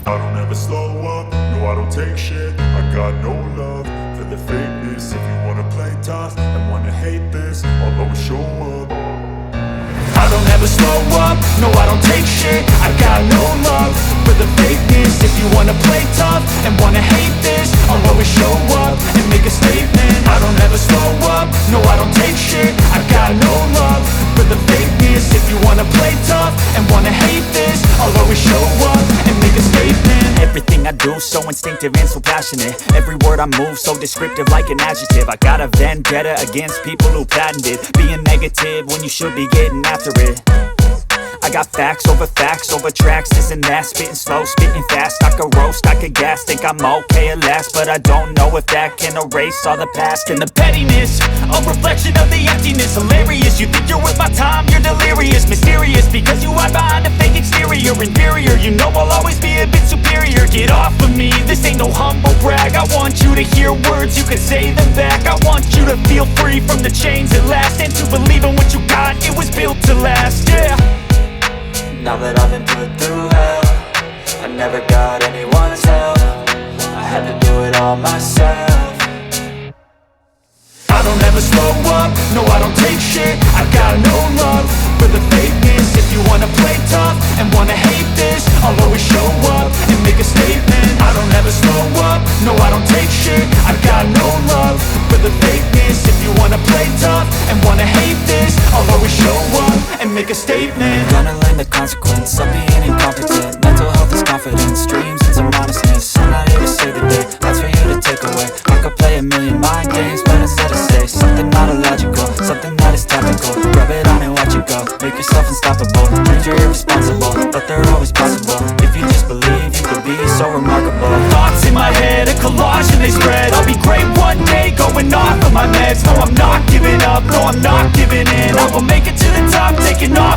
I don't ever slow up, no I don't take shit. I got no love for the fakeness. If you wanna play tough and wanna hate this, I'll always show up. I don't ever slow up, no I don't take shit. I got no love for the fakeness. If you wanna play tough and wanna hate this, I'll always show up and make a statement. I don't ever slow up, no I don't take shit. I got no love for the fakeness. If you wanna play tough and wanna hate this, I'll always show up and make a statement. Everything I do so instinctive and so passionate. Every word I move so descriptive like an adjective. I got a vendetta against people who patented being negative when you should be getting after it. I got facts over tracks, this and that. Spitting slow, spitting fast, I could roast, I could gas. Think I'm okay at last, but I don't know if that can erase all the past. And the pettiness, a reflection of the emptiness. Hilarious, you think you're worth my time, you're delirious. Mysterious, because you hide behind a fake exterior. Inferior, you know I'll always be a bit superior. Get off of me, this ain't no humble brag. I want you to hear words, you can say them back. I want you to feel free from the chains at last, and to believe in what you got, it was built to last, yeah. Now that I've been put through hell, I never got anyone's help. I had to do it all myself. I don't ever slow up, no I don't take shit. I got no love for the fakeness. If you wanna play tough and wanna hate this, I'll always show up and make a statement. I don't ever slow up, no I don't take shit. I got no love for the fakeness. If you wanna play tough and wanna hate this, I'll always show up and make a statement. Gonna learn the consequence of being incompetent. Mental health is confidence, dreams and some honestness. I'm not here to save the day, that's for you to take away. I could play a million mind games, but instead I say something not illogical, something that is topical. Rub it on and watch it go, make yourself unstoppable. Dreams are irresponsible, but they're always possible. If you just believe, you could be so remarkable. Thoughts in my head, a collage and they spread. I'll be great one day, going off of my meds. No, I'm not giving up, no, I'm not giving in. I will make it to the top, taking off